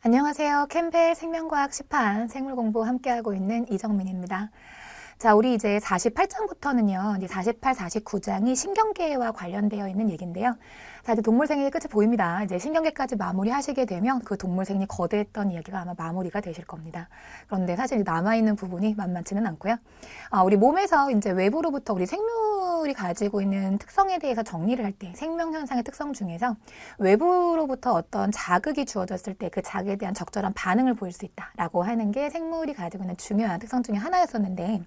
안녕하세요. 캠벨 생명과학 시판 생물공부 함께하고 있는 이정민입니다. 자, 우리 이제 48장부터는요, 이제 48, 49장이 신경계와 관련되어 있는 얘기인데요. 자, 이제 동물생의 끝이 보입니다. 이제 신경계까지 마무리하시게 되면 그 동물생이 거대했던 이야기가 아마 마무리가 되실 겁니다. 그런데 사실 남아있는 부분이 만만치는 않고요. 우리 몸에서 이제 외부로부터 우리 생물이 가지고 있는 특성에 대해서 정리를 할 때 생명현상의 특성 중에서 외부로부터 어떤 자극이 주어졌을 때 그 자극에 대한 적절한 반응을 보일 수 있다라고 하는 게 생물이 가지고 있는 중요한 특성 중에 하나였었는데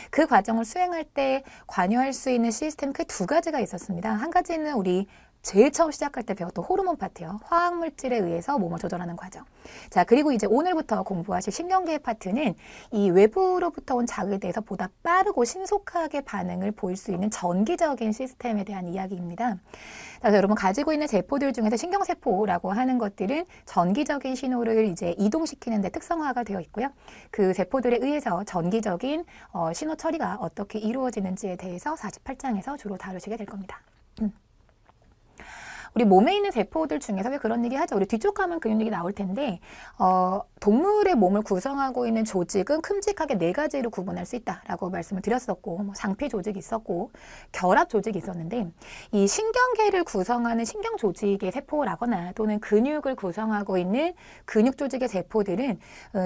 그 과정을 수행할 때 관여할 수 있는 시스템 그 두 가지가 있었습니다. 한 가지는 우리 제일 처음 시작할 때 배웠던 호르몬 파트요. 화학물질에 의해서 몸을 조절하는 과정. 자, 그리고 이제 오늘부터 공부하실 신경계 파트는 이 외부로부터 온 자극에 대해서 보다 빠르고 신속하게 반응을 보일 수 있는 전기적인 시스템에 대한 이야기입니다. 그래서 여러분 가지고 있는 세포들 중에서 신경세포라고 하는 것들은 전기적인 신호를 이제 이동시키는 데 특성화가 되어 있고요. 그 세포들에 의해서 전기적인 신호 처리가 어떻게 이루어지는지에 대해서 48장에서 주로 다루시게 될 겁니다. 우리 몸에 있는 세포들 중에서 왜 그런 얘기 하죠? 우리 뒤쪽 가면 그런 얘기 나올 텐데 동물의 몸을 구성하고 있는 조직은 큼직하게 네 가지로 구분할 수 있다라고 말씀을 드렸었고 뭐 상피 조직이 있었고 결합 조직이 있었는데 이 신경계를 구성하는 신경 조직의 세포라거나 또는 근육을 구성하고 있는 근육 조직의 세포들은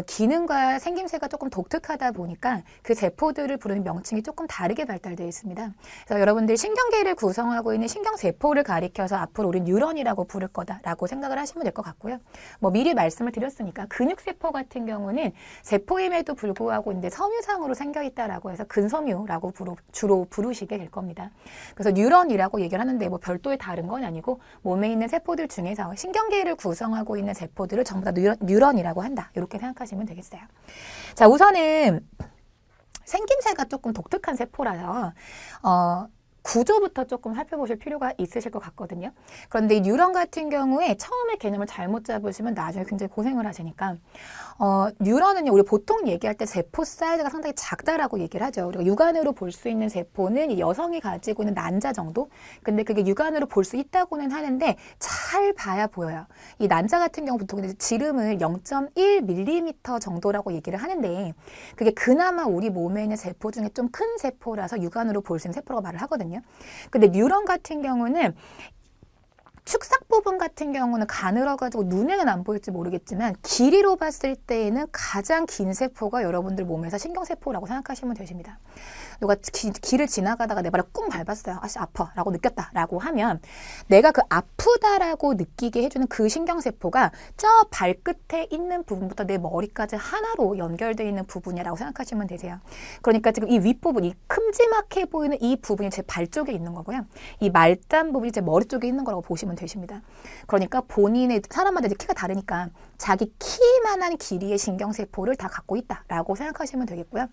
기능과 생김새가 조금 독특하다 보니까 그 세포들을 부르는 명칭이 조금 다르게 발달되어 있습니다. 그래서 여러분들 신경계를 구성하고 있는 신경세포를 가리켜서 앞으로 우리 뉴런이라고 부를 거다라고 생각을 하시면 될 것 같고요. 뭐 미리 말씀을 드렸으니까 근육세포 같은 경우는 세포임에도 불구하고 이제 섬유상으로 생겨 있다라고 해서 근섬유라고 주로 부르시게 될 겁니다. 그래서 뉴런이라고 얘기를 하는데 뭐 별도의 다른 건 아니고 몸에 있는 세포들 중에서 신경계를 구성하고 있는 세포들을 전부 다 뉴런이라고 한다. 이렇게 생각하시면 되겠어요. 자, 우선은 생김새가 조금 독특한 세포라서 구조부터 조금 살펴보실 필요가 있으실 것 같거든요. 그런데 이 뉴런 같은 경우에 처음에 개념을 잘못 잡으시면 나중에 굉장히 고생을 하시니까 뉴런은요, 우리 보통 얘기할 때 세포 사이즈가 상당히 작다라고 얘기를 하죠. 우리가 육안으로 볼 수 있는 세포는 이 여성이 가지고 있는 난자 정도? 근데 그게 육안으로 볼 수 있다고는 하는데 잘 봐야 보여요. 이 난자 같은 경우 보통 지름을 0.1mm 정도라고 얘기를 하는데 그게 그나마 우리 몸에 있는 세포 중에 좀 큰 세포라서 육안으로 볼 수 있는 세포라고 말을 하거든요. 근데 뉴런 같은 경우는 축삭 부분 같은 경우는 가늘어가지고 눈에는 안 보일지 모르겠지만 길이로 봤을 때에는 가장 긴 세포가 여러분들 몸에서 신경세포라고 생각하시면 되십니다. 누가 길을 지나가다가 내 발을 꾹 밟았어요. 아씨 아파 라고 느꼈다라고 하면 내가 그 아프다라고 느끼게 해주는 그 신경세포가 저 발끝에 있는 부분부터 내 머리까지 하나로 연결되어 있는 부분이라고 생각하시면 되세요. 그러니까 지금 이 윗부분, 이 큼지막해 보이는 이 부분이 제 발 쪽에 있는 거고요. 이 말단 부분이 제 머리 쪽에 있는 거라고 보시면 되십니다. 그러니까 본인의 사람마다 이제 키가 다르니까 자기 키만한 길이의 신경세포를 다 갖고 있다라고 생각하시면 되겠고요.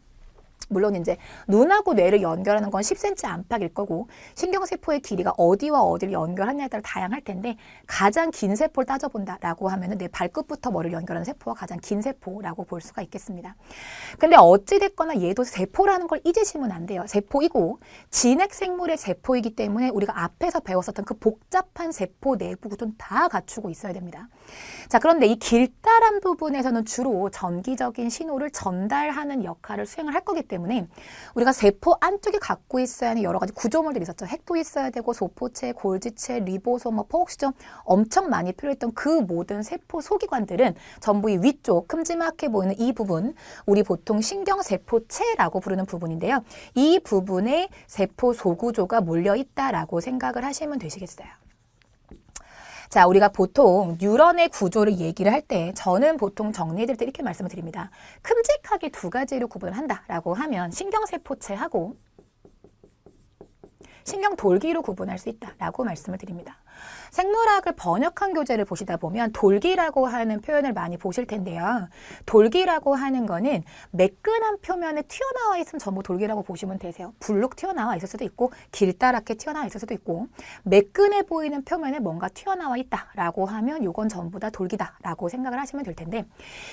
물론 이제 눈하고 뇌를 연결하는 건 10cm 안팎일 거고 신경세포의 길이가 어디와 어디를 연결하냐에 따라 다양할 텐데 가장 긴 세포를 따져본다라고 하면은 내 발끝부터 머리를 연결하는 세포가 가장 긴 세포라고 볼 수가 있겠습니다. 근데 어찌됐거나 얘도 세포라는 걸 잊으시면 안 돼요. 세포이고 진핵생물의 세포이기 때문에 우리가 앞에서 배웠었던 그 복잡한 세포 내부 구조는 다 갖추고 있어야 됩니다. 자, 그런데 이 길다란 부분에서는 주로 전기적인 신호를 전달하는 역할을 수행을 할 거기 때문에 우리가 세포 안쪽에 갖고 있어야 하는 여러 가지 구조물들이 있었죠. 핵도 있어야 되고 소포체, 골지체, 리보솜, 포옥시점 엄청 많이 필요했던 그 모든 세포 소기관들은 전부 이 위쪽 큼지막해 보이는 이 부분 우리 보통 신경세포체라고 부르는 부분인데요. 이 부분에 세포 소구조가 몰려 있다라고 생각을 하시면 되시겠어요. 자, 우리가 보통 뉴런의 구조를 얘기를 할 때 저는 보통 정리해드릴 때 이렇게 말씀을 드립니다. 큼직하게 두 가지로 구분을 한다라고 하면 신경세포체하고 신경돌기로 구분할 수 있다라고 말씀을 드립니다. 생물학을 번역한 교재를 보시다 보면 돌기라고 하는 표현을 많이 보실 텐데요. 돌기라고 하는 거는 매끈한 표면에 튀어나와 있으면 전부 돌기라고 보시면 되세요. 불룩 튀어나와 있을 수도 있고 길다랗게 튀어나와 있을 수도 있고 매끈해 보이는 표면에 뭔가 튀어나와 있다라고 하면 이건 전부 다 돌기다라고 생각을 하시면 될 텐데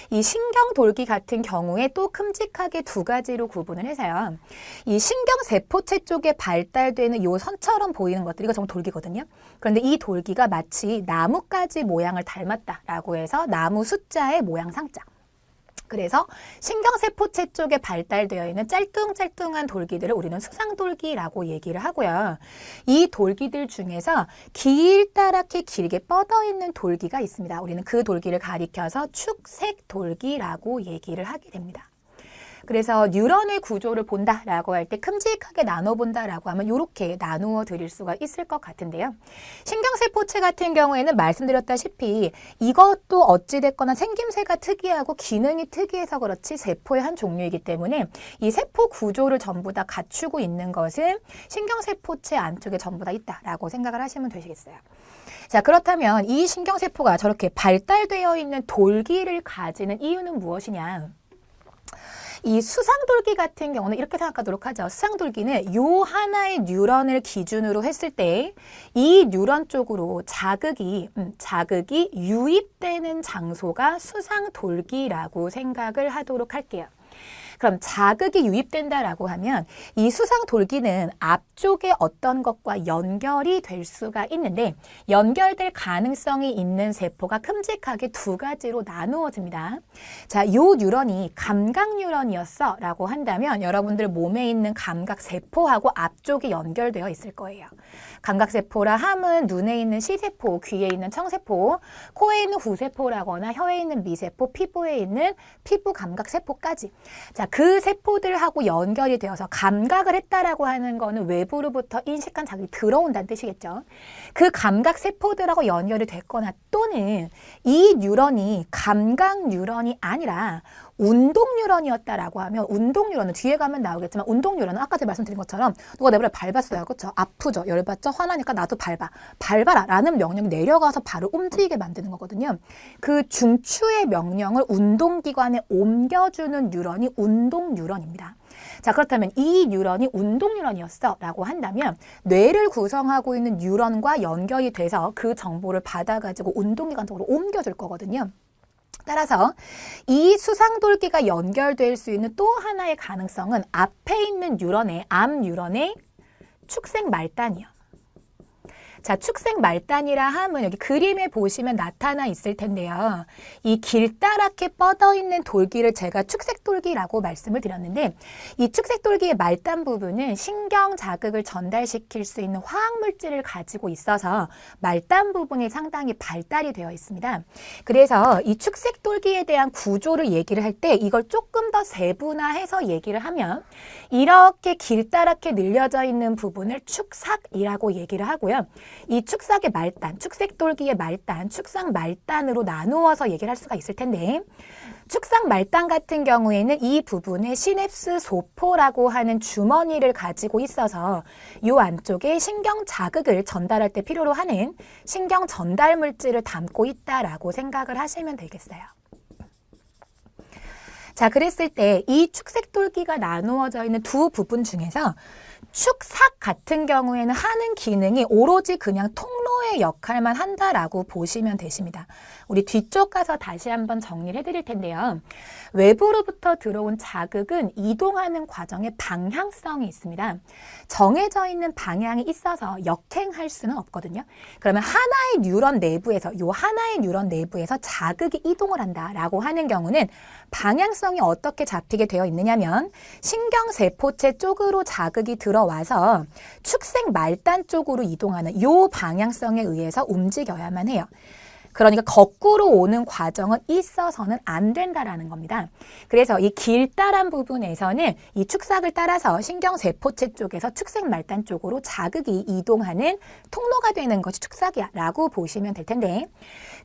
이 신경돌기 같은 경우에 또 큼직하게 두 가지로 구분을 해서요. 이 신경세포체 쪽에 발달되는 이 선처럼 보이는 것들이 이거 전부 돌기거든요. 그런데 이 이 돌기가 마치 나뭇가지 모양을 닮았다라고 해서 나무 숫자의 모양 상자. 그래서 신경세포체 쪽에 발달되어 있는 짤뚱짤뚱한 돌기들을 우리는 수상돌기라고 얘기를 하고요. 이 돌기들 중에서 길다랗게 길게 뻗어있는 돌기가 있습니다. 우리는 그 돌기를 가리켜서 축색돌기라고 얘기를 하게 됩니다. 그래서 뉴런의 구조를 본다라고 할 때 큼직하게 나눠본다라고 하면 이렇게 나누어 드릴 수가 있을 것 같은데요. 신경세포체 같은 경우에는 말씀드렸다시피 이것도 어찌됐거나 생김새가 특이하고 기능이 특이해서 그렇지 세포의 한 종류이기 때문에 이 세포 구조를 전부 다 갖추고 있는 것은 신경세포체 안쪽에 전부 다 있다라고 생각을 하시면 되시겠어요. 자, 그렇다면 이 신경세포가 저렇게 발달되어 있는 돌기를 가지는 이유는 무엇이냐? 이 수상돌기 같은 경우는 이렇게 생각하도록 하죠. 수상돌기는 요 하나의 뉴런을 기준으로 했을 때 이 뉴런 쪽으로 자극이 유입되는 장소가 수상돌기라고 생각을 하도록 할게요. 그럼 자극이 유입된다라고 하면 이 수상돌기는 앞쪽에 어떤 것과 연결이 될 수가 있는데 연결될 가능성이 있는 세포가 큼직하게 두 가지로 나누어집니다. 자, 요 뉴런이 감각 뉴런이었어 라고 한다면 여러분들 몸에 있는 감각세포하고 앞쪽에 연결되어 있을 거예요. 감각세포라 함은 눈에 있는 시세포, 귀에 있는 청세포, 코에 있는 후세포라거나 혀에 있는 미세포, 피부에 있는 피부 감각세포까지. 자, 그 세포들하고 연결이 되어서 감각을 했다라고 하는 거는 외부로부터 인식한 자극이 들어온다는 뜻이겠죠. 그 감각세포들하고 연결이 됐거나 또는 이 뉴런이 감각 뉴런이 아니라 운동 뉴런이었다라고 하면 운동 뉴런은 뒤에 가면 나오겠지만 운동 뉴런은 아까 제가 말씀드린 것처럼 누가 내 발을 밟았어요. 그렇죠? 아프죠? 열받죠? 화나니까 나도 밟아라 라는 명령이 내려가서 발을 움직이게 만드는 거거든요. 그 중추의 명령을 운동기관에 옮겨주는 뉴런이 운동 뉴런입니다. 자, 그렇다면 이 뉴런이 운동 뉴런이었어 라고 한다면 뇌를 구성하고 있는 뉴런과 연결이 돼서 그 정보를 받아가지고 운동기관 쪽으로 옮겨줄 거거든요. 따라서 이 수상돌기가 연결될 수 있는 또 하나의 가능성은 앞에 있는 뉴런의 앞 뉴런의 축색 말단이요. 자, 축색 말단이라 함은 여기 그림에 보시면 나타나 있을 텐데요. 이 길다랗게 뻗어 있는 돌기를 제가 축색돌기라고 말씀을 드렸는데 이 축색돌기의 말단 부분은 신경 자극을 전달시킬 수 있는 화학물질을 가지고 있어서 말단 부분이 상당히 발달이 되어 있습니다. 그래서 이 축색돌기에 대한 구조를 얘기를 할 때 이걸 조금 더 세분화해서 얘기를 하면 이렇게 길다랗게 늘려져 있는 부분을 축삭이라고 얘기를 하고요. 이 축삭의 말단, 축색돌기의 말단, 축삭 말단으로 나누어서 얘기를 할 수가 있을 텐데 축삭 말단 같은 경우에는 이 부분에 시냅스 소포라고 하는 주머니를 가지고 있어서 이 안쪽에 신경 자극을 전달할 때 필요로 하는 신경 전달 물질을 담고 있다라고 생각을 하시면 되겠어요. 자, 그랬을 때 이 축색돌기가 나누어져 있는 두 부분 중에서 축삭 같은 경우에는 하는 기능이 오로지 그냥 통로의 역할만 한다라고 보시면 되십니다. 우리 뒤쪽 가서 다시 한번 정리를 해드릴 텐데요. 외부로부터 들어온 자극은 이동하는 과정에 방향성이 있습니다. 정해져 있는 방향이 있어서 역행할 수는 없거든요. 그러면 하나의 뉴런 내부에서 하나의 뉴런 내부에서 자극이 이동을 한다라고 하는 경우는 방향성이 어떻게 잡히게 되어 있느냐면 신경세포체 쪽으로 자극이 들어와서 축색 말단 쪽으로 이동하는 이 방향성에 의해서 움직여야만 해요. 그러니까 거꾸로 오는 과정은 있어서는 안 된다라는 겁니다. 그래서 이 길다란 부분에서는 이 축삭을 따라서 신경세포체 쪽에서 축색 말단 쪽으로 자극이 이동하는 통로가 되는 것이 축삭이야 라고 보시면 될 텐데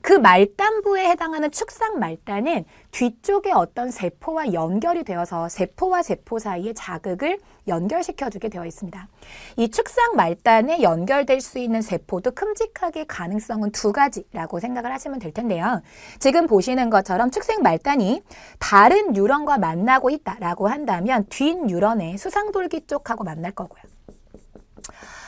그 말단부에 해당하는 축삭 말단은 뒤쪽에 어떤 세포와 연결이 되어서 세포와 세포 사이에 자극을 연결시켜주게 되어 있습니다. 이 축삭 말단에 연결될 수 있는 세포도 큼직하게 가능성은 두 가지라고 생각을 하시면 될 텐데요. 지금 보시는 것처럼 축색 말단이 다른 뉴런과 만나고 있다라고 한다면 뒷 뉴런의 수상돌기 쪽하고 만날 거고요.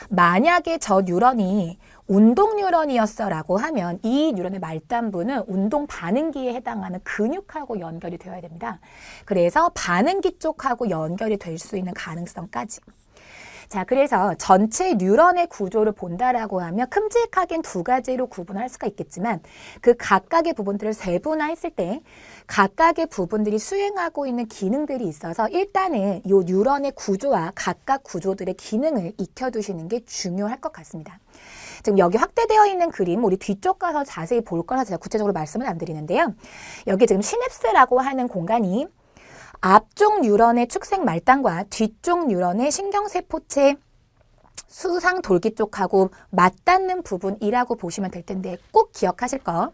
만약에 저 뉴런이 운동 뉴런이었어 라고 하면 이 뉴런의 말단부는 운동 반응기에 해당하는 근육하고 연결이 되어야 됩니다. 그래서 반응기 쪽하고 연결이 될 수 있는 가능성까지. 자, 그래서 전체 뉴런의 구조를 본다라고 하면 큼직하긴 두 가지로 구분할 수가 있겠지만 그 각각의 부분들을 세분화했을 때 각각의 부분들이 수행하고 있는 기능들이 있어서 일단은 이 뉴런의 구조와 각각 구조들의 기능을 익혀두시는 게 중요할 것 같습니다. 지금 여기 확대되어 있는 그림 우리 뒤쪽 가서 자세히 볼 거라서 제가 구체적으로 말씀을 안 드리는데요. 여기 지금 시냅스라고 하는 공간이 앞쪽 뉴런의 축색 말단과 뒤쪽 뉴런의 신경세포체 수상 돌기 쪽하고 맞닿는 부분이라고 보시면 될 텐데 꼭 기억하실 거.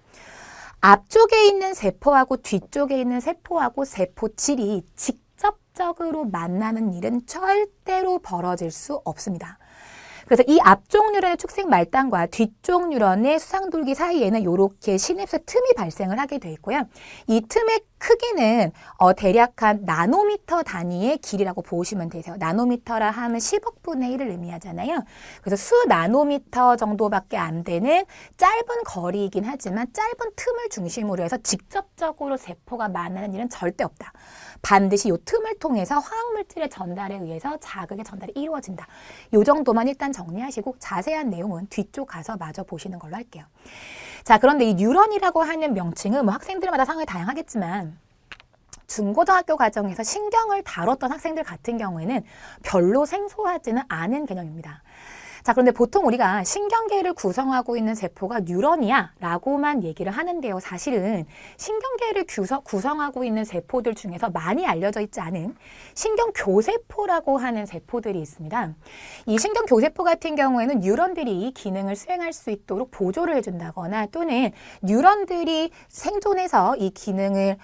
앞쪽에 있는 세포하고 뒤쪽에 있는 세포하고 세포질이 직접적으로 만나는 일은 절대로 벌어질 수 없습니다. 그래서 이 앞쪽 뉴런의 축색 말단과 뒤쪽 뉴런의 수상돌기 사이에는 이렇게 시냅스 틈이 발생을 하게 돼 있고요. 이 틈의 크기는 대략 한 나노미터 단위의 길이라고 보시면 되세요. 나노미터라 하면 10억 분의 1을 의미하잖아요. 그래서 수 나노미터 정도밖에 안 되는 짧은 거리이긴 하지만 짧은 틈을 중심으로 해서 직접적으로 세포가 만나는 일은 절대 없다. 반드시 이 틈을 통해서 화학물질의 전달에 의해서 자극의 전달이 이루어진다. 이 정도만 일단 정리하시고 자세한 내용은 뒤쪽 가서 마저 보시는 걸로 할게요. 자, 그런데 이 뉴런이라고 하는 명칭은 뭐 학생들마다 상당히 다양하겠지만 중고등학교 과정에서 신경을 다뤘던 학생들 같은 경우에는 별로 생소하지는 않은 개념입니다. 자, 그런데 보통 우리가 신경계를 구성하고 있는 세포가 뉴런이야 라고만 얘기를 하는데요. 사실은 신경계를 구성하고 있는 세포들 중에서 많이 알려져 있지 않은 신경교세포라고 하는 세포들이 있습니다. 이 신경교세포 같은 경우에는 뉴런들이 기능을 수행할 수 있도록 보조를 해준다거나 또는 뉴런들이 생존해서 이 기능을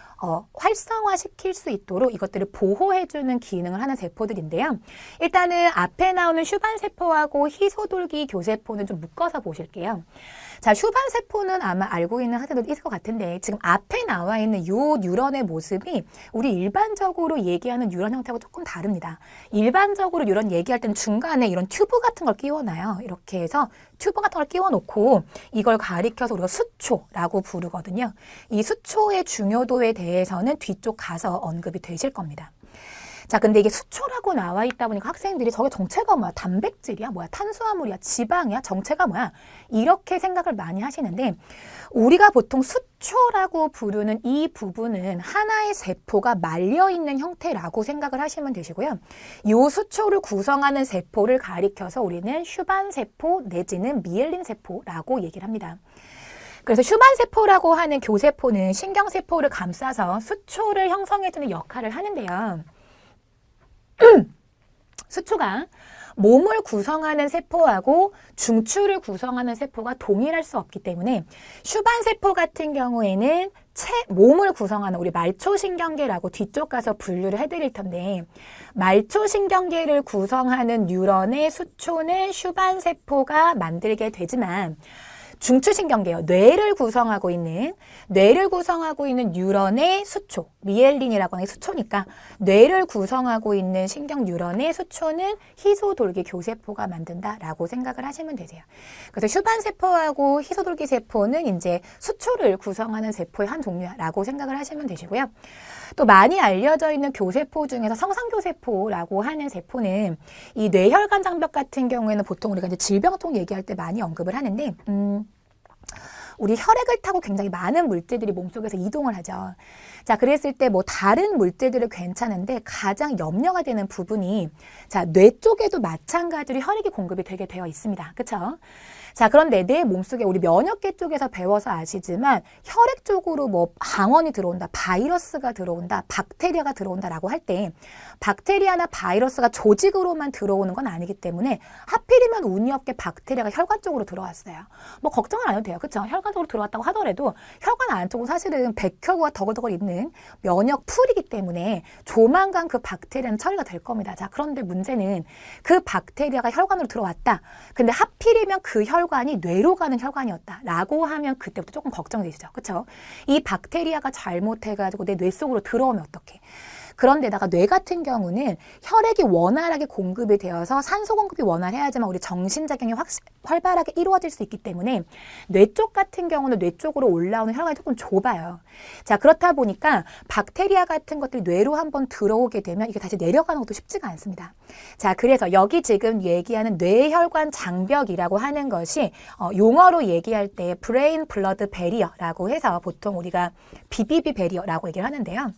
활성화시킬 수 있도록 이것들을 보호해주는 기능을 하는 세포들인데요. 일단은 앞에 나오는 슈반세포하고 희소돌기 교세포는 좀 묶어서 보실게요. 자, 슈반세포는 아마 알고 있는 학생들도 있을 것 같은데 지금 앞에 나와 있는 이 뉴런의 모습이 우리 일반적으로 얘기하는 뉴런 형태하고 조금 다릅니다. 일반적으로 뉴런 얘기할 때는 중간에 이런 튜브 같은 걸 끼워놔요. 이렇게 해서 튜브 같은 걸 끼워놓고 이걸 가리켜서 우리가 수초라고 부르거든요. 이 수초의 중요도에 대해서는 뒤쪽 가서 언급이 되실 겁니다. 자, 근데 이게 수초라고 나와 있다 보니까 학생들이 저게 정체가 뭐야? 단백질이야? 뭐야? 탄수화물이야? 지방이야? 정체가 뭐야? 이렇게 생각을 많이 하시는데 우리가 보통 수초라고 부르는 이 부분은 하나의 세포가 말려있는 형태라고 생각을 하시면 되시고요. 이 수초를 구성하는 세포를 가리켜서 우리는 슈반세포 내지는 미엘린세포라고 얘기를 합니다. 그래서 슈반세포라고 하는 교세포는 신경세포를 감싸서 수초를 형성해주는 역할을 하는데요. 수초가 몸을 구성하는 세포하고 중추를 구성하는 세포가 동일할 수 없기 때문에 슈반세포 같은 경우에는 몸을 구성하는 우리 말초신경계라고 뒤쪽 가서 분류를 해드릴 텐데 말초신경계를 구성하는 뉴런의 수초는 슈반세포가 만들게 되지만 중추신경계요. 뇌를 구성하고 있는 뉴런의 수초, 미엘린이라고 하는 수초니까 뇌를 구성하고 있는 신경 뉴런의 수초는 희소돌기 교세포가 만든다라고 생각을 하시면 되세요. 그래서 슈반세포하고 희소돌기 세포는 이제 수초를 구성하는 세포의 한 종류라고 생각을 하시면 되시고요. 또 많이 알려져 있는 교세포 중에서 성상교세포라고 하는 세포는 이 뇌혈관 장벽 같은 경우에는 보통 우리가 이제 질병통 얘기할 때 많이 언급을 하는데 우리 혈액을 타고 굉장히 많은 물질들이 몸속에서 이동을 하죠. 자, 그랬을 때 뭐 다른 물질들은 괜찮은데 가장 염려가 되는 부분이 자, 뇌 쪽에도 마찬가지로 혈액이 공급이 되게 되어 있습니다. 그렇죠? 자, 그런데 내 몸속에 우리 면역계 쪽에서 배워서 아시지만 혈액 쪽으로 뭐 항원이 들어온다, 바이러스가 들어온다, 박테리아가 들어온다라고 할 때 박테리아나 바이러스가 조직으로만 들어오는 건 아니기 때문에 하필이면 운이 없게 박테리아가 혈관 쪽으로 들어왔어요. 뭐 걱정은 안 해도 돼요. 그렇죠? 혈관 쪽으로 들어왔다고 하더라도 혈관 안쪽은 사실은 백혈구가 더글더글 있는 면역 풀이기 때문에 조만간 그 박테리아는 처리가 될 겁니다. 자, 그런데 문제는 그 박테리아가 혈관으로 들어왔다. 근데 하필이면 그 혈관이 뇌로 가는 혈관이었다라고 하면 그때부터 조금 걱정되시죠. 그렇죠? 이 박테리아가 잘못해가지고 내 뇌 속으로 들어오면 어떡해? 그런데다가 뇌 같은 경우는 혈액이 원활하게 공급이 되어서 산소 공급이 원활해야지만 우리 정신작용이 활발하게 이루어질 수 있기 때문에 뇌 쪽 같은 경우는 뇌 쪽으로 올라오는 혈관이 조금 좁아요. 자, 그렇다 보니까 박테리아 같은 것들이 뇌로 한번 들어오게 되면 이게 다시 내려가는 것도 쉽지가 않습니다. 자, 그래서 여기 지금 얘기하는 뇌혈관 장벽이라고 하는 것이 용어로 얘기할 때 브레인 블러드 베리어라고 해서 보통 우리가 BBB 베리어라고 얘기를 하는데요.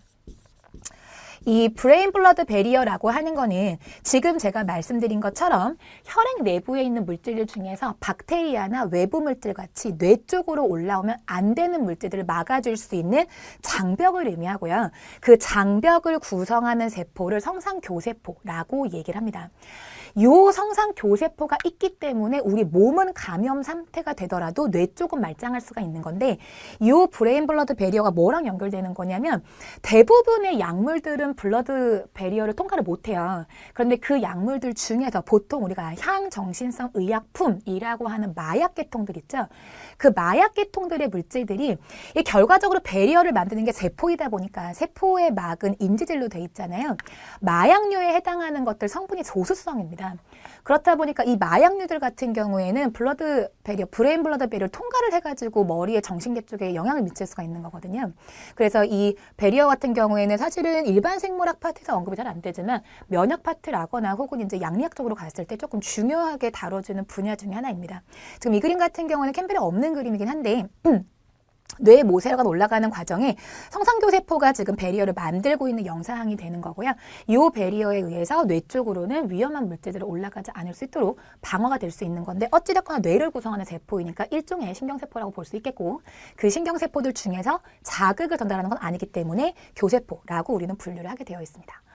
이 브레인 블러드 베리어라고 하는 거는 지금 제가 말씀드린 것처럼 혈액 내부에 있는 물질들 중에서 박테리아나 외부 물질 같이 뇌 쪽으로 올라오면 안 되는 물질들을 막아줄 수 있는 장벽을 의미하고요. 그 장벽을 구성하는 세포를 성상교세포라고 얘기를 합니다. 이 성상교세포가 있기 때문에 우리 몸은 감염 상태가 되더라도 뇌 쪽은 말짱할 수가 있는 건데 이 브레인 블러드 베리어가 뭐랑 연결되는 거냐면 대부분의 약물들은 블러드 베리어를 통과를 못해요. 그런데 그 약물들 중에서 보통 우리가 향정신성 의약품이라고 하는 마약 계통들 있죠. 그 마약 계통들의 물질들이 결과적으로 베리어를 만드는 게 세포이다 보니까 세포의 막은 인지질로 돼 있잖아요. 마약류에 해당하는 것들 성분이 소수성입니다. 그렇다 보니까 이 마약류들 같은 경우에는 블러드 베리어, 브레인 블러드 베리어를 통과를 해가지고 머리에 정신계 쪽에 영향을 미칠 수가 있는 거거든요. 그래서 이 베리어 같은 경우에는 사실은 일반 생물학 파트에서 언급이 잘 안 되지만 면역 파트라거나 혹은 이제 양리학적으로 갔을 때 조금 중요하게 다뤄지는 분야 중에 하나입니다. 지금 이 그림 같은 경우는 캠벨에 없는 그림이긴 한데 뇌 모세혈관 올라가는 과정에 성상교세포가 지금 베리어를 만들고 있는 영상이 되는 거고요. 이 베리어에 의해서 뇌 쪽으로는 위험한 물질들이 올라가지 않을 수 있도록 방어가 될 수 있는 건데 어찌됐거나 뇌를 구성하는 세포이니까 일종의 신경세포라고 볼 수 있겠고 그 신경세포들 중에서 자극을 전달하는 건 아니기 때문에 교세포라고 우리는 분류를 하게 되어 있습니다.